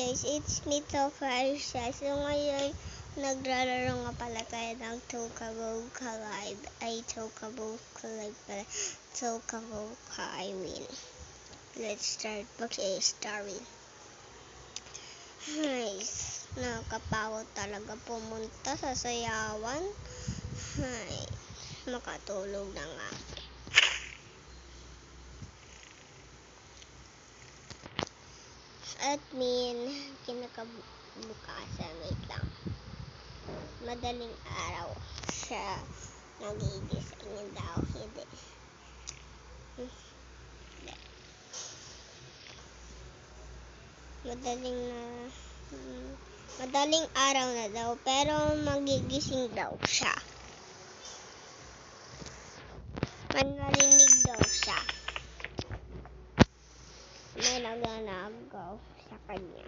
guys, it's me Tofarisha. So ngayon, naglalaro nga pala tayo ng Tokaboka Live. Ay, Tokaboka Live pala. Tokaboka, I mean. Let's start mag-starring. Nice. Nakakapagod talaga pumunta sa sayawan. Ay, makatulog na nga. Admin, kinakabukasan, wait lang. Madaling araw siya nagigising niya daw, hindi. Madaling araw na daw, pero magigising daw siya. Manarinig daw siya. May nagnanagaw sa kanya.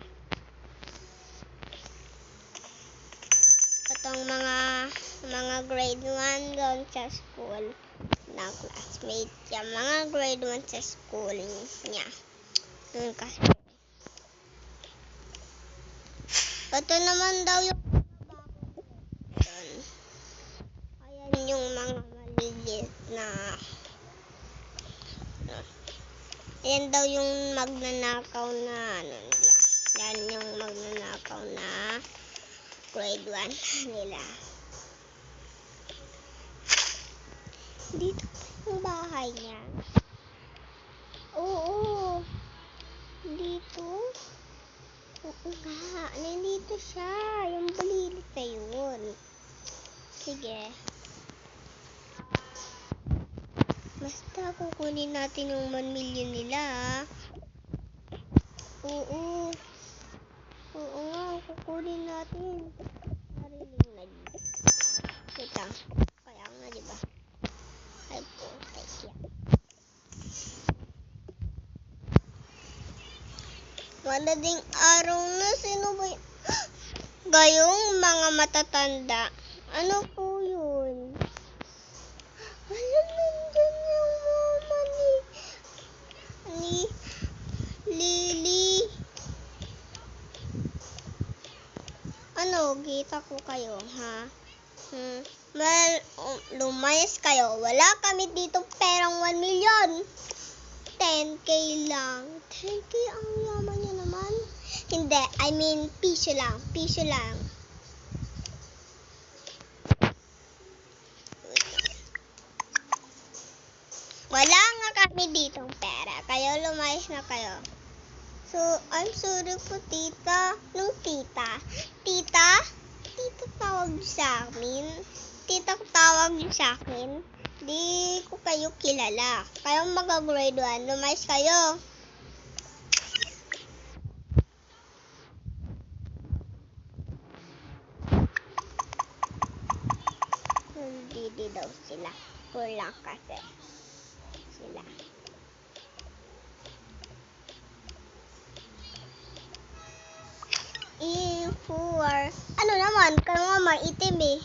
Itong mga grade 1 doon sa school na classmate niya. Mga grade 1 sa school niya. Doon kasi. Ito naman daw yung doon. Ayan yung mga maliit na ayan daw yung magnanakaw na ano nila. Yan yung magnanakaw na grade 1 nila. Dito yung bahay niya. Oo. Dito. Oo nga. Nandito siya. Yung balilit na yun. Sige. Basta kukunin natin yung 1 million nila. Oo. Oo nga. Kukunin natin. Narinig na dito. Kita. Kaya nga diba? Ay po. Ay siya. Madaling araw na. Sino ba yun? Gayong mga matatanda. Ano po yun? Alam, nandyan yung mama ni Lily. Ano, kita ko kayo, ha? Well, lumayas kayo. Wala kami dito perang 1 million. 10K lang. 10K ang yaman nyo naman. Hindi, I mean, piso lang. Piso lang. Wala nga kami ditong pera. Kayo, lumayas na kayo. So, I'm sorry po, tita. Nung tita? Tita? Tita tawag sa amin? Tita tawag sa akin? Di ko kayo kilala. Kayong mag-grade 1, lumayas kayo. Hindi daw sila. Kulang kasi. Sila. Ano naman? Kayo nga maitim eh.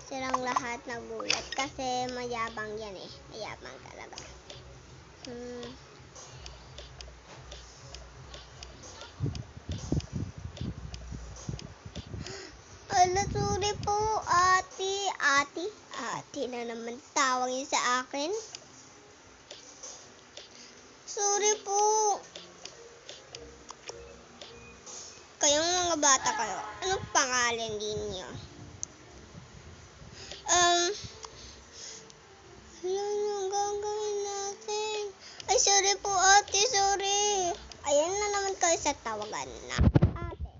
Silang lahat nagulat kasi mayabang yan eh. Mayabang talaga. Ala, sorry po, ate. Ate na naman tawag yun sa akin. Sorry po. Kayong mga bata kayo, anong pangalan ninyo? Ayan yung gagawin natin. Ay, sorry po, ate, sorry. Ayan na naman kayo sa tawagan na. Ate.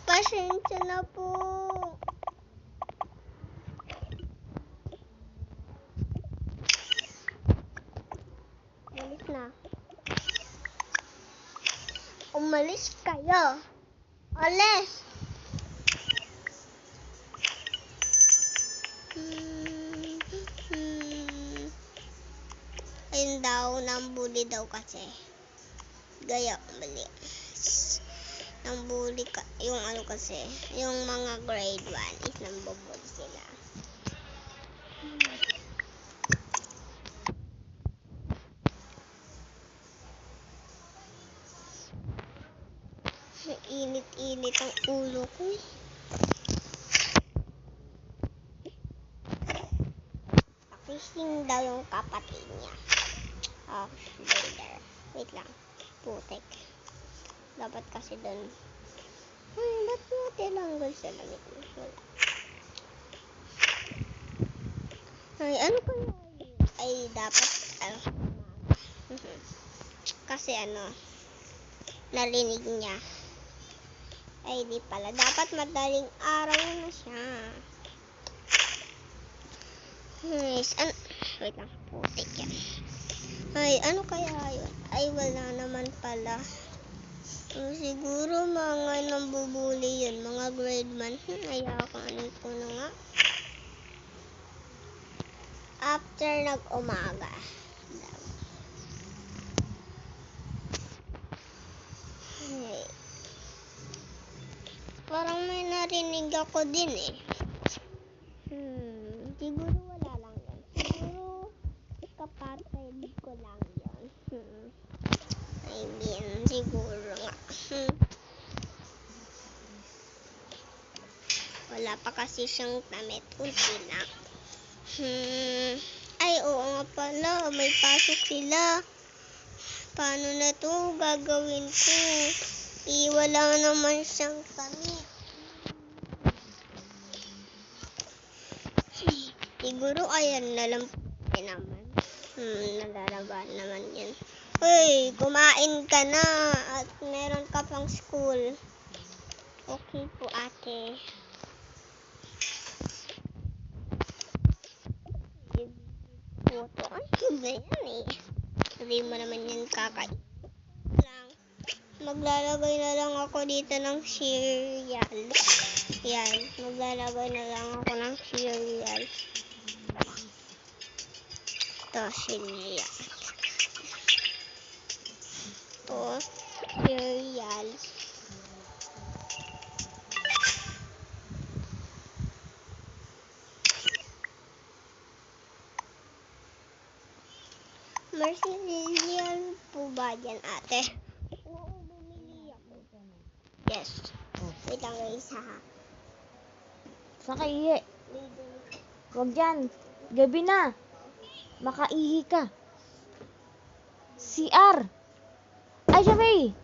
Pasensya na po. Umalis na. Umalis kayo. Alis. Ayun daw, nambuli daw kasi. Gaya, mali. Nambuli ka, yung ano kasi, yung mga grade 1 is nambubuli sila. init-init ang ulo ko. Pakising daw yung kapatid niya. Later. Wait lang. Putek. Dapat kasi doon. Ay, ba't mo tinanggal sa lamig mo? Wala. Ay, ano kaya yun? Ay, dapat, kasi narinig niya. Ay, di pala. Dapat madaling araw na siya. Nice. Wait lang. Putik yan. Ay, ano kaya yun? Ay, wala naman pala. Siguro mga nambubuli yun. Mga grade man. Ayakanin ko na nga. After nag-umaga. Ay. Parang may narinig ako din eh. Siguro wala lang yan. Siguro kapatid ko lang yan. I mean, siguro nga. Wala pa kasi siyang damit. Unti lang. Ay, oo nga pala. May pasok sila. Paano na to gagawin ko? Wala naman siyang damit. Siguro ayan na lang naman. Nalalaban naman yan. Uy, kumain ka na at meron ka pang school. Okay po, ate. Photo. Ano ba yan eh? Hindi mo naman yan kakain lang. Maglalagay na lang ako dito ng cereal. Yan. Maglalagay na lang ako ng cereal. Ito, cereal. Ito, cereal. May cereal po ba yan, ate? Oo, bumili ako. Yes. Wait lang guys, ha. Saan ka ihi? Huwag dyan. Gabi na. Makaihi ka. CR. Ay, Shabay.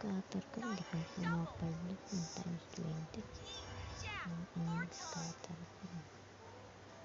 Scatter ka, hindi ka pumapalik ng times 20. Scatter ka.